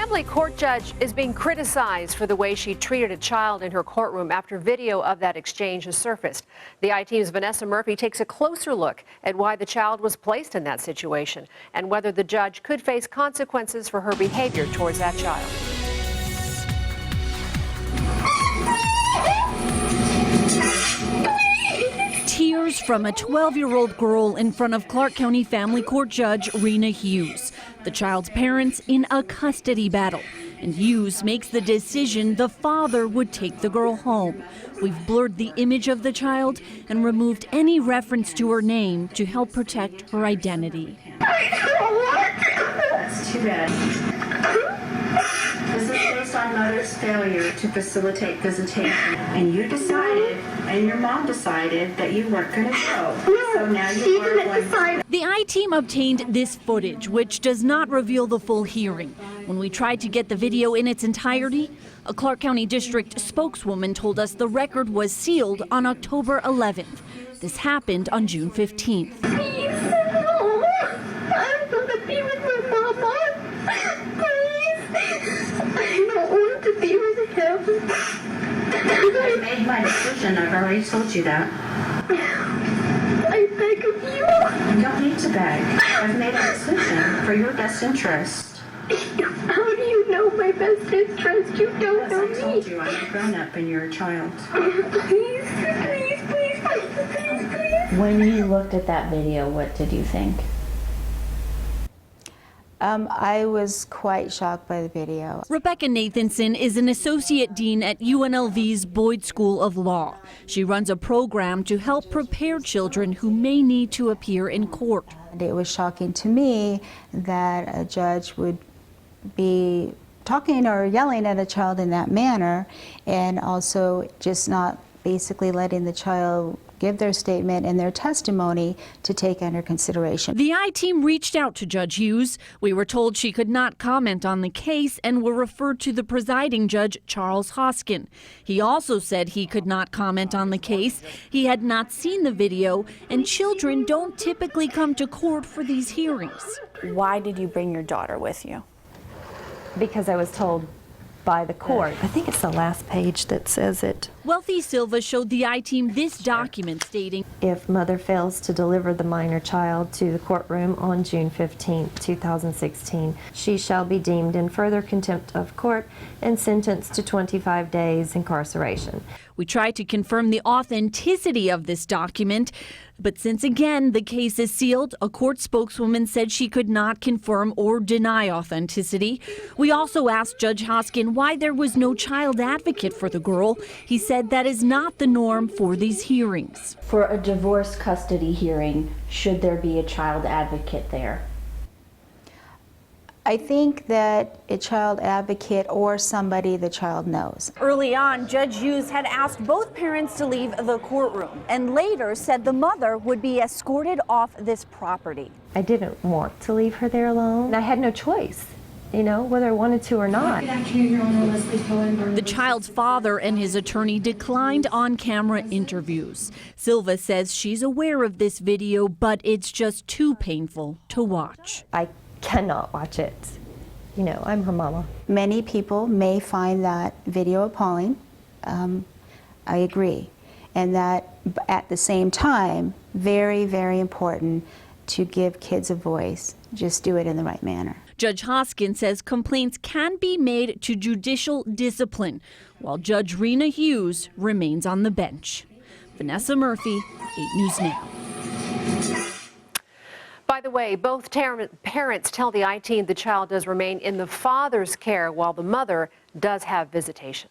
family court judge is being criticized for the way she treated a child in her courtroom after video of that exchange has surfaced. The I-Team's Vanessa Murphy takes a closer look at why the child was placed in that situation and whether the judge could face consequences for her behavior towards that child. Tears from a 12-year-old girl in front of Clark County Family Court Judge Rena Hughes. The child's parents in a custody battle, and Hughes makes the decision the father would take the girl home. We've blurred the image of the child and removed any reference to her name to help protect her identity. That's too bad. This is based on mother's failure to facilitate visitation. And you decided, and your mom decided, that you weren't going to go. So now you are going. The I-Team obtained this footage, which does not reveal the full hearing. When we tried to get the video in its entirety, a Clark County District spokeswoman told us the record was sealed on October 11th. This happened on June 15th. Please, no. I'm going to be with my mama. I don't want to be with him. I made my decision. I've already told you that. I beg of you. You don't need to beg. I've made a decision for your best interest. How do you know my best interest? You don't know me. I told you I'm a grown-up and you're a child. Please, please, please, please, please. When you looked at that video, what did you think? I was quite shocked by the video. Rebecca Nathanson is an associate dean at UNLV's Boyd School of Law. She runs a program to help prepare children who may need to appear in court. It was shocking to me that a judge would be talking or yelling at a child in that manner, and also just not basically letting the child give their statement and their testimony to take under consideration. The I-Team reached out to Judge Hughes. We were told she could not comment on the case and were referred to the presiding judge, Charles Hoskin. He also said he could not comment on the case. He had not seen the video, and children don't typically come to court for these hearings. Why did you bring your daughter with you? Because I was told by the court. I think it's the last page that says it. Wealthy Silva showed the I-Team this document stating, if mother fails to deliver the minor child to the courtroom on June 15, 2016, she shall be deemed in further contempt of court and sentenced to 25 days incarceration. We tried to confirm the authenticity of this document, but since again the case is sealed, a court spokeswoman said she could not confirm or deny authenticity. We also asked Judge Hoskin why there was no child advocate for the girl. He said that is not the norm for these hearings. For a divorce custody hearing, should there be a child advocate there? I think that a child advocate or somebody the child knows. Early on, Judge Hughes had asked both parents to leave the courtroom and later said the mother would be escorted off this property. I didn't want to leave her there alone. I had no choice, you know, whether I wanted to or not. The child's father and his attorney declined on-camera interviews. Silva says she's aware of this video, but it's just too painful to watch. I cannot watch it. You know, I'm her mama. Many people may find that video appalling. I agree. And that at the same time, very, very important to give kids a voice. Just do it in the right manner. Judge Hoskin says complaints can be made to judicial discipline, while Judge Rena Hughes remains on the bench. Vanessa Murphy, 8 News Now. By the way, both parents tell the I-Team the child does remain in the father's care while the mother does have visitation.